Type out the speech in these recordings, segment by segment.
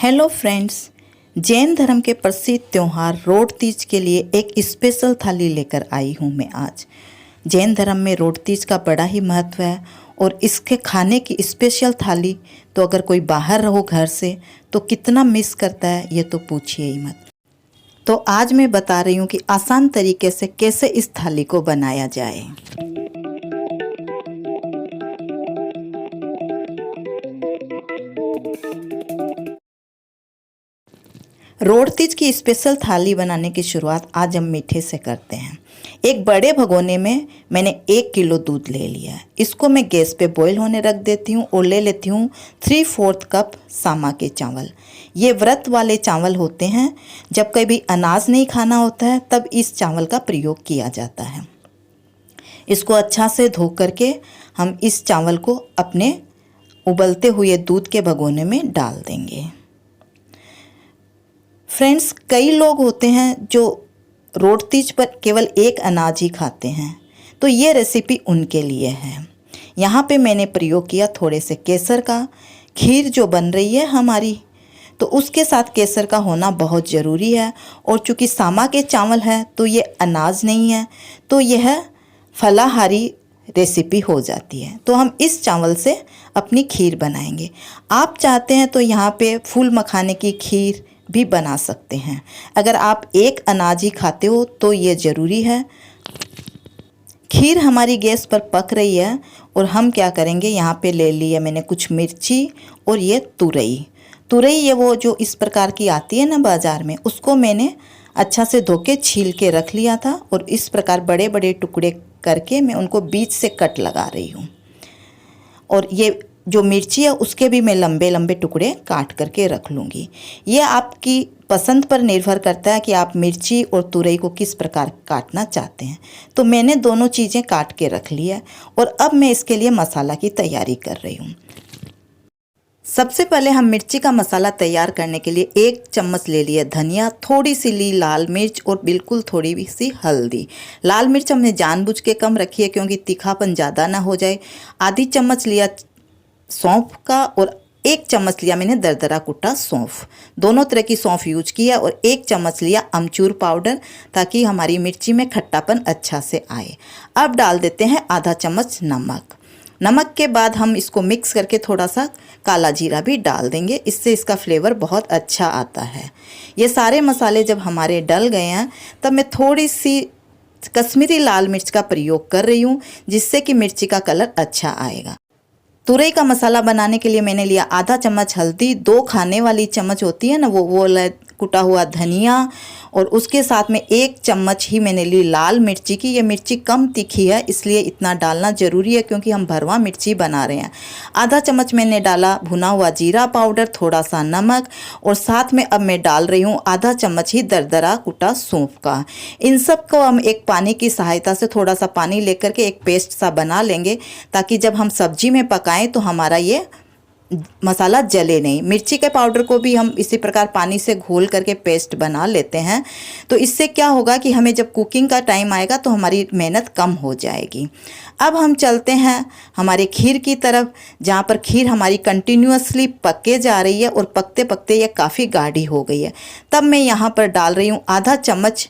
Hello friends, Jain धर्म के प्रसिद्ध त्यौहार रोट तीज के लिए एक स्पेशल थाली लेकर आई हूँ मैं आज। जैन धर्म में रोट तीज का बड़ा ही महत्व है और इसके खाने की स्पेशल थाली तो अगर कोई बाहर रहो घर से तो कितना मिस करता है ये तो पूछिए ही मत। तो आज मैं बता रही हूँ कि आसान तरीके से कैसे इस थाली को बनाया जाए। रोट तीज की स्पेशल थाली बनाने की शुरुआत आज हम मीठे से करते हैं। एक बड़े भगोने में मैंने 1 किलो दूध ले लिया है। इसको मैं गैस पे बॉईल होने रख देती हूँ और ले लेती हूँ 3/4 कप सामा के चावल। ये व्रत वाले चावल होते हैं, जब कभी अनाज नहीं खाना होता है तब इस चावल का प्रयोग किया जाता है। इसको अच्छा से धो करके हम इस चावल को अपने उबलते हुए दूध के भगोने में डाल देंगे। फ्रेंड्स, कई लोग होते हैं जो रोट तीज पर केवल एक अनाज ही खाते हैं, तो ये रेसिपी उनके लिए है। यहाँ पे मैंने प्रयोग किया थोड़े से केसर का। खीर जो बन रही है हमारी, तो उसके साथ केसर का होना बहुत ज़रूरी है। और चूँकि सामा के चावल है तो ये अनाज नहीं है, तो यह फलाहारी रेसिपी हो जाती है। तो हम इस चावल से अपनी खीर बनाएंगे। आप चाहते हैं तो यहाँ पे फूल मखाने की खीर भी बना सकते हैं। अगर आप एक अनाज ही खाते हो तो ये ज़रूरी है। खीर हमारी गैस पर पक रही है और हम क्या करेंगे, यहाँ पे ले लिया मैंने कुछ मिर्ची और ये तुरई। ये वो जो इस प्रकार की आती है ना बाज़ार में, उसको मैंने अच्छा से धो के छील के रख लिया था और इस प्रकार बड़े बड़े टुकड़े करके मैं उनको बीच से कट लगा रही हूँ। और ये जो मिर्ची है उसके भी मैं लंबे लंबे टुकड़े काट करके रख लूँगी। ये आपकी पसंद पर निर्भर करता है कि आप मिर्ची और तुरई को किस प्रकार काटना चाहते हैं। तो मैंने दोनों चीज़ें काट के रख ली है और अब मैं इसके लिए मसाला की तैयारी कर रही हूँ। सबसे पहले हम मिर्ची का मसाला तैयार करने के लिए 1 चम्मच ले लिया धनिया, थोड़ी सी ली लाल मिर्च और बिल्कुल थोड़ी सी हल्दी। लाल मिर्च हमने जानबूझ के कम रखी है क्योंकि तीखापन ज़्यादा ना हो जाए। आधी चम्मच लिया सौंफ का और 1 चम्मच लिया मैंने दरदरा कुटा सौंफ। दोनों तरह की सौंफ यूज किया और 1 चम्मच लिया अमचूर पाउडर, ताकि हमारी मिर्ची में खट्टापन अच्छा से आए। अब डाल देते हैं आधा चम्मच नमक। नमक के बाद हम इसको मिक्स करके थोड़ा सा काला जीरा भी डाल देंगे, इससे इसका फ्लेवर बहुत अच्छा आता है। ये सारे मसाले जब हमारे डल गए हैं तब मैं थोड़ी सी कश्मीरी लाल मिर्च का प्रयोग कर रही हूँ, जिससे कि मिर्ची का कलर अच्छा आएगा। तुरई का मसाला बनाने के लिए मैंने लिया आधा चम्मच हल्दी, 2 खाने वाली चम्मच होती है ना वो कुटा हुआ धनिया, और उसके साथ में 1 चम्मच ही मैंने ली लाल मिर्ची की। ये मिर्ची कम तीखी है इसलिए इतना डालना ज़रूरी है क्योंकि हम भरवा मिर्ची बना रहे हैं। आधा चम्मच मैंने डाला भुना हुआ जीरा पाउडर, थोड़ा सा नमक, और साथ में अब मैं डाल रही हूँ आधा चम्मच ही दरदरा कुटा सौंफ का। इन सब को हम एक पानी की सहायता से थोड़ा सा पानी लेकर के एक पेस्ट सा बना लेंगे, ताकि जब हम सब्जी में पकाएं तो हमारा ये मसाला जले नहीं। मिर्ची के पाउडर को भी हम इसी प्रकार पानी से घोल करके पेस्ट बना लेते हैं। तो इससे क्या होगा कि हमें जब कुकिंग का टाइम आएगा तो हमारी मेहनत कम हो जाएगी। अब हम चलते हैं हमारे खीर की तरफ, जहाँ पर खीर हमारी कंटिन्यूअसली पके जा रही है और पकते पकते ये काफ़ी गाढ़ी हो गई है। तब मैं यहाँ पर डाल रही हूँ आधा चम्मच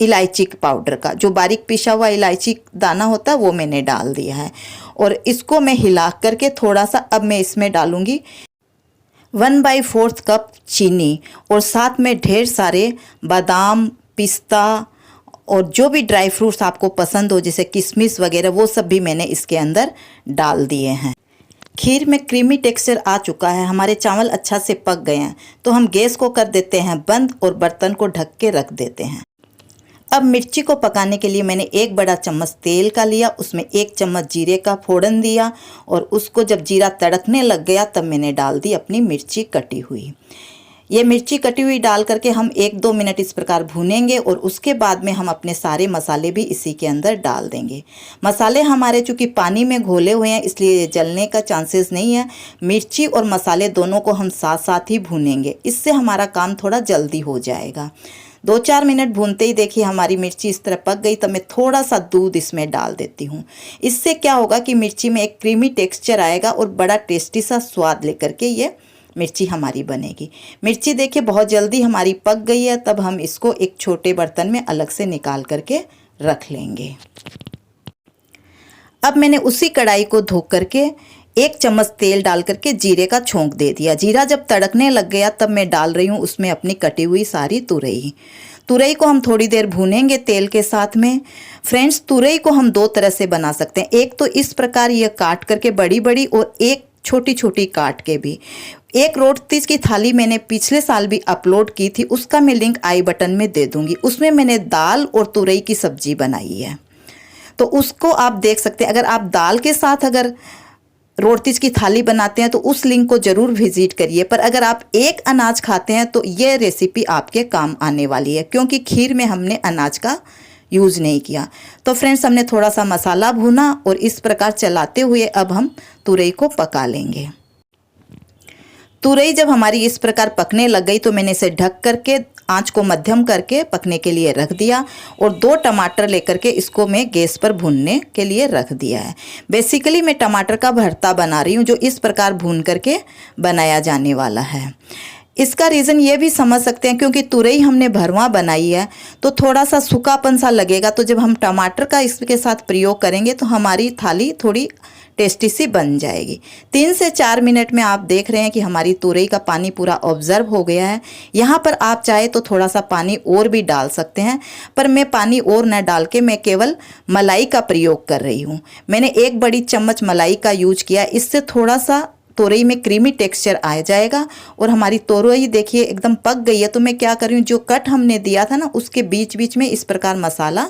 इलायची पाउडर का, जो बारीक पिसा हुआ इलायची दाना होता है वो मैंने डाल दिया है। और इसको मैं हिला करके थोड़ा सा अब मैं इसमें डालूंगी 1/4 कप चीनी, और साथ में ढेर सारे बादाम, पिस्ता और जो भी ड्राई फ्रूट्स आपको पसंद हो जैसे किशमिश वगैरह, वो सब भी मैंने इसके अंदर डाल दिए हैं। खीर में क्रीमी टेक्सचर आ चुका है, हमारे चावल अच्छा से पक गए हैं, तो हम गैस को कर देते हैं बंद और बर्तन को ढक के रख देते हैं। अब मिर्ची को पकाने के लिए मैंने 1 बड़ा चम्मच तेल का लिया, उसमें 1 चम्मच जीरे का फोड़न दिया, और उसको जब जीरा तड़कने लग गया तब मैंने डाल दी अपनी मिर्ची कटी हुई। ये मिर्ची कटी हुई डाल करके हम 1-2 मिनट इस प्रकार भूनेंगे और उसके बाद में हम अपने सारे मसाले भी इसी के अंदर डाल देंगे। मसाले हमारे चूँकि पानी में घोले हुए हैं इसलिए जलने का चांसेस नहीं है। मिर्ची और मसाले दोनों को हम साथ साथ ही भूनेंगे, इससे हमारा काम थोड़ा जल्दी हो जाएगा। 2-4 मिनट भूनते ही देखिए हमारी मिर्ची इस तरह पक गई, तो मैं थोड़ा सा दूध इसमें डाल देती हूँ। इससे क्या होगा कि मिर्ची में एक क्रीमी टेक्सचर आएगा और बड़ा टेस्टी सा स्वाद लेकर के ये मिर्ची हमारी बनेगी। मिर्ची देखिए बहुत जल्दी हमारी पक गई है, तब हम इसको एक छोटे बर्तन में अलग से निकाल करके रख लेंगे। अब मैंने उसी कढ़ाई को धो करके 1 चम्मच तेल डाल करके जीरे का छोंक दे दिया। जीरा जब तड़कने लग गया तब मैं डाल रही हूँ उसमें अपनी कटी हुई सारी तुरई। तुरई को हम थोड़ी देर भूनेंगे तेल के साथ में। फ्रेंड्स, तुरई को हम 2 तरह से बना सकते हैं। एक तो इस प्रकार ये काट करके बड़ी बड़ी, और एक छोटी छोटी काट के भी। एक रोटीज की थाली मैंने पिछले साल भी अपलोड की थी, उसका मैं लिंक आई बटन में दे दूंगी। उसमें मैंने दाल और तुरई की सब्जी बनाई है, तो उसको आप देख सकते हैं। अगर आप दाल के साथ अगर रोटीज की थाली बनाते हैं तो उस लिंक को ज़रूर विजिट करिए। पर अगर आप एक अनाज खाते हैं तो ये रेसिपी आपके काम आने वाली है, क्योंकि खीर में हमने अनाज का यूज़ नहीं किया। तो फ्रेंड्स, हमने थोड़ा सा मसाला भुना और इस प्रकार चलाते हुए अब हम तुरई को पका लेंगे। तुरई जब हमारी इस प्रकार पकने लग गई तो मैंने इसे ढक करके आंच को मध्यम करके पकने के लिए रख दिया, और 2 टमाटर लेकर के इसको मैं गैस पर भूनने के लिए रख दिया है। बेसिकली मैं टमाटर का भरता बना रही हूँ, जो इस प्रकार भून करके बनाया जाने वाला है। इसका रीज़न ये भी समझ सकते हैं, क्योंकि तुरई हमने भरवा बनाई है तो थोड़ा सा सूखापन सा लगेगा। तो जब हम टमाटर का इसके साथ प्रयोग करेंगे तो हमारी थाली थोड़ी टेस्टी सी बन जाएगी। 3 से 4 मिनट में आप देख रहे हैं कि हमारी तुरई का पानी पूरा ऑब्जर्व हो गया है। यहाँ पर आप चाहे तो थोड़ा सा पानी और भी डाल सकते हैं, पर मैं पानी और न डाल के मैं केवल मलाई का प्रयोग कर रही हूँ। मैंने 1 बड़ी चम्मच मलाई का यूज किया, इससे थोड़ा सा तोरई में क्रीमी टेक्सचर आ जाएगा। और हमारी तोरई देखिए एकदम पक गई है। तो मैं क्या कर रही हूँ, जो कट हमने दिया था ना उसके बीच बीच में इस प्रकार मसाला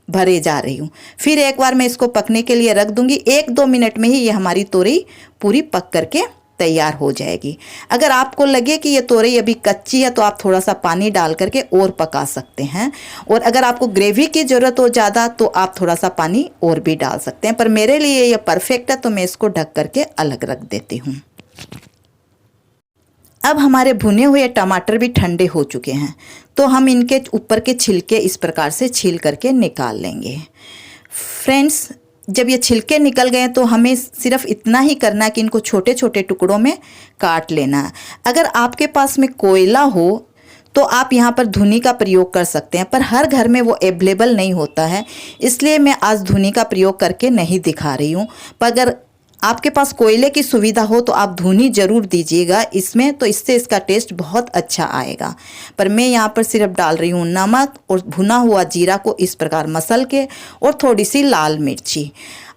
भरे जा रही हूँ। फिर एक बार मैं इसको पकने के लिए रख दूंगी। 1-2 मिनट में ही ये हमारी तोरई पूरी पक करके तैयार हो जाएगी। अगर आपको लगे कि ये तोरई अभी कच्ची है तो आप थोड़ा सा पानी डाल करके और पका सकते हैं, और अगर आपको ग्रेवी की ज़रूरत हो ज़्यादा तो आप थोड़ा सा पानी और भी डाल सकते हैं। पर मेरे लिए ये परफेक्ट है तो मैं इसको ढक करके अलग रख देती हूँ। अब हमारे भुने हुए टमाटर भी ठंडे हो चुके हैं, तो हम इनके ऊपर के छिलके इस प्रकार से छील करके निकाल लेंगे। फ्रेंड्स, जब ये छिलके निकल गए तो हमें सिर्फ इतना ही करना है कि इनको छोटे छोटे टुकड़ों में काट लेना है। अगर आपके पास में कोयला हो तो आप यहाँ पर धुनी का प्रयोग कर सकते हैं, पर हर घर में वो अवेलेबल नहीं होता है, इसलिए मैं आज धुनी का प्रयोग करके नहीं दिखा रही हूँ। पर अगर आपके पास कोयले की सुविधा हो तो आप धुनी ज़रूर दीजिएगा इसमें, तो इससे इसका टेस्ट बहुत अच्छा आएगा। पर मैं यहाँ पर सिर्फ डाल रही हूँ नमक और भुना हुआ जीरा को इस प्रकार मसल के, और थोड़ी सी लाल मिर्ची।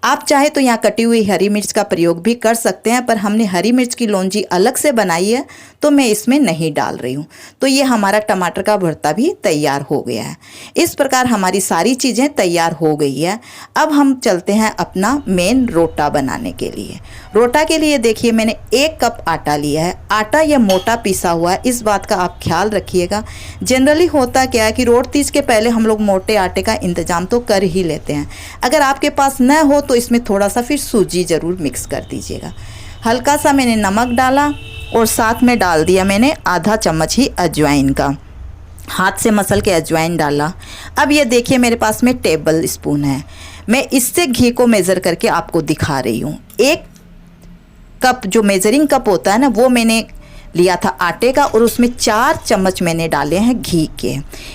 आप चाहे तो यहाँ कटी हुई हरी मिर्च का प्रयोग भी कर सकते हैं, पर हमने हरी मिर्च की लौंजी अलग से बनाई है तो मैं इसमें नहीं डाल रही हूँ। तो ये हमारा टमाटर का भरता भी तैयार हो गया है। इस प्रकार हमारी सारी चीज़ें तैयार हो गई है। अब हम चलते हैं अपना मेन रोटा बनाने के लिए। रोटा के लिए देखिए मैंने 1 कप आटा लिया है। आटा यह मोटा पिसा हुआ है, इस बात का आप ख्याल रखिएगा। जनरली होता क्या है कि रोटीज के पहले हम लोग मोटे आटे का इंतजाम तो कर ही लेते हैं। अगर आपके पास न हो तो इसमें थोड़ा सा फिर सूजी ज़रूर मिक्स कर दीजिएगा। हल्का सा मैंने नमक डाला और साथ में डाल दिया मैंने आधा चम्मच ही अजवाइन का, हाथ से मसल के अजवाइन डाला। अब ये देखिए मेरे पास में टेबल स्पून है, मैं इससे घी को मेज़र करके आपको दिखा रही हूँ। 1 कप जो मेजरिंग कप होता है ना, वो मैंने लिया था आटे का, और उसमें 4 चम्मच मैंने डाले हैं घी के।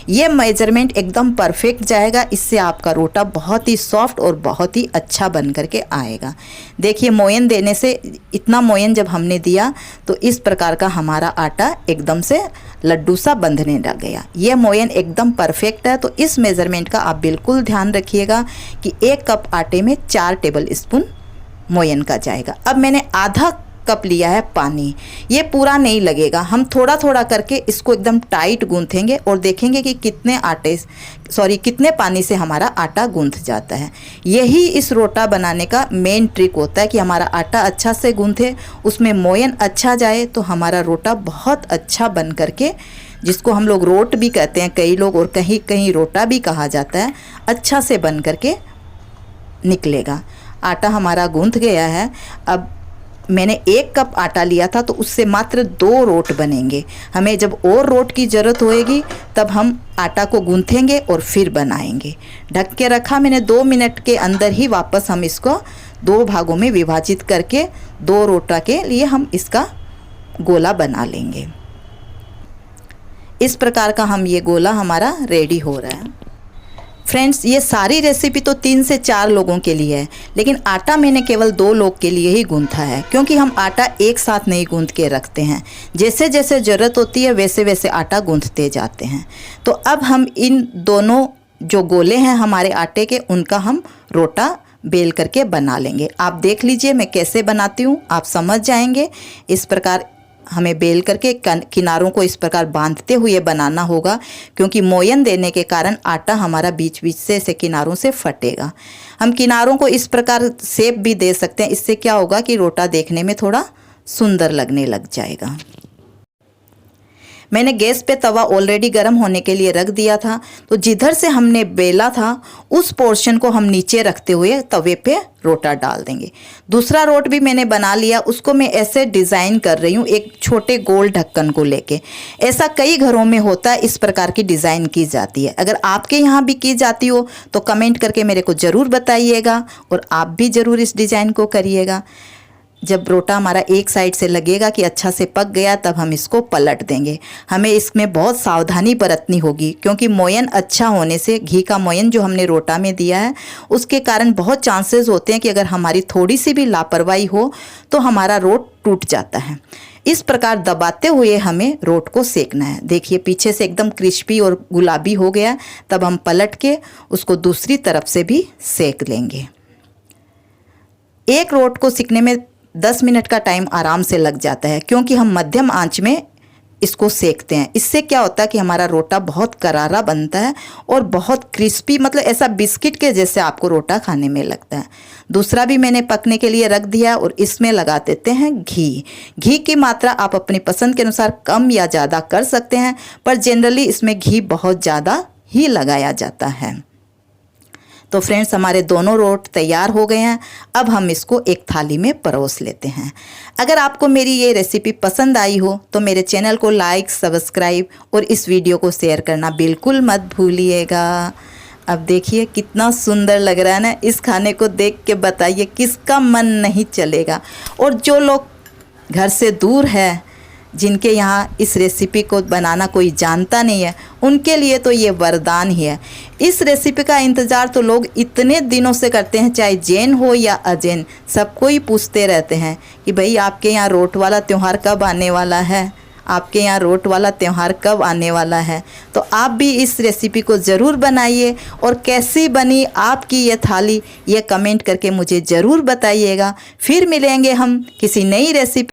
ये मेजरमेंट एकदम परफेक्ट जाएगा, इससे आपका रोटा बहुत ही सॉफ्ट और बहुत ही अच्छा बन करके आएगा। देखिए मोयन देने से, इतना मोयन जब हमने दिया तो इस प्रकार का हमारा आटा एकदम से लड्डू सा बंधने लग गया। ये मोयन एकदम परफेक्ट है, तो इस मेज़रमेंट का आप बिल्कुल ध्यान रखिएगा कि 1 कप आटे में 4 टेबल स्पून मोयन का जाएगा। अब मैंने आधा कप लिया है पानी। ये पूरा नहीं लगेगा, हम थोड़ा थोड़ा करके इसको एकदम टाइट गूंथेंगे और देखेंगे कि कितने पानी से हमारा आटा गूंथ जाता है। यही इस रोटा बनाने का मेन ट्रिक होता है कि हमारा आटा अच्छा से गूंथे, उसमें मोयन अच्छा जाए, तो हमारा रोटा बहुत अच्छा बन करके, जिसको हम लोग रोट भी कहते हैं कई लोग, और कहीं कहीं रोटा भी कहा जाता है, अच्छा से बन करके निकलेगा। आटा हमारा गूंथ गया है। अब मैंने 1 कप आटा लिया था तो उससे मात्र 2 रोट बनेंगे। हमें जब और रोट की ज़रूरत होएगी तब हम आटा को गूंथेंगे और फिर बनाएंगे। ढक के रखा मैंने, 2 मिनट के अंदर ही वापस हम इसको 2 भागों में विभाजित करके 2 रोटा के लिए हम इसका गोला बना लेंगे। इस प्रकार का ये गोला हमारा रेडी हो रहा है। फ्रेंड्स, ये सारी रेसिपी तो 3 से 4 लोगों के लिए है, लेकिन आटा मैंने केवल 2 लोग के लिए ही गूंथा है, क्योंकि हम आटा एक साथ नहीं गूंथ के रखते हैं। जैसे जैसे ज़रूरत होती है वैसे वैसे आटा गूंथते जाते हैं। तो अब हम इन दोनों जो गोले हैं हमारे आटे के, उनका हम रोटा बेल करके बना लेंगे। आप देख लीजिए मैं कैसे बनाती हूँ, आप समझ जाएंगे। इस प्रकार हमें बेल करके किनारों को इस प्रकार बांधते हुए बनाना होगा, क्योंकि मोयन देने के कारण आटा हमारा बीच बीच से ऐसे किनारों से फटेगा। हम किनारों को इस प्रकार शेप भी दे सकते हैं। इससे क्या होगा कि रोटा देखने में थोड़ा सुंदर लगने लग जाएगा। मैंने गैस पे तवा ऑलरेडी गर्म होने के लिए रख दिया था, तो जिधर से हमने बेला था उस पोर्शन को हम नीचे रखते हुए तवे पे रोटा डाल देंगे। दूसरा रोट भी मैंने बना लिया, उसको मैं ऐसे डिज़ाइन कर रही हूँ एक छोटे गोल ढक्कन को लेके। ऐसा कई घरों में होता है, इस प्रकार की डिज़ाइन की जाती है। अगर आपके यहाँ भी की जाती हो तो कमेंट करके मेरे को ज़रूर बताइएगा, और आप भी ज़रूर इस डिज़ाइन को करिएगा। जब रोटा हमारा एक साइड से लगेगा कि अच्छा से पक गया, तब हम इसको पलट देंगे। हमें इसमें बहुत सावधानी बरतनी होगी, क्योंकि मोयन अच्छा होने से, घी का मोयन जो हमने रोटा में दिया है उसके कारण बहुत चांसेस होते हैं कि अगर हमारी थोड़ी सी भी लापरवाही हो तो हमारा रोट टूट जाता है। इस प्रकार दबाते हुए हमें रोट को सेकना है। देखिए पीछे से एकदम क्रिस्पी और गुलाबी हो गया, तब हम पलट के उसको दूसरी तरफ से भी सेक लेंगे। एक रोट को सेकने में 10 मिनट का टाइम आराम से लग जाता है, क्योंकि हम मध्यम आंच में इसको सेकते हैं। इससे क्या होता है कि हमारा रोटा बहुत करारा बनता है और बहुत क्रिस्पी, मतलब ऐसा बिस्किट के जैसे आपको रोटा खाने में लगता है। दूसरा भी मैंने पकने के लिए रख दिया, और इसमें लगा देते हैं घी। घी की मात्रा आप अपनी पसंद के अनुसार कम या ज़्यादा कर सकते हैं, पर जनरली इसमें घी बहुत ज़्यादा ही लगाया जाता है। तो फ्रेंड्स, हमारे दोनों रोट तैयार हो गए हैं। अब हम इसको एक थाली में परोस लेते हैं। अगर आपको मेरी ये रेसिपी पसंद आई हो तो मेरे चैनल को लाइक, सब्सक्राइब और इस वीडियो को शेयर करना बिल्कुल मत भूलिएगा। अब देखिए कितना सुंदर लग रहा है ना। इस खाने को देख के बताइए किसका मन नहीं चलेगा। और जो लोग घर से दूर है, जिनके यहाँ इस रेसिपी को बनाना कोई जानता नहीं है, उनके लिए तो ये वरदान ही है। इस रेसिपी का इंतज़ार तो लोग इतने दिनों से करते हैं, चाहे जैन हो या अजैन, सबको ही पूछते रहते हैं कि भाई आपके यहाँ रोट वाला त्यौहार कब आने वाला है, आपके यहाँ रोट वाला त्यौहार कब आने वाला है। तो आप भी इस रेसिपी को ज़रूर बनाइए, और कैसी बनी आपकी ये थाली ये कमेंट करके मुझे ज़रूर बताइएगा। फिर मिलेंगे हम किसी नई रेसिपी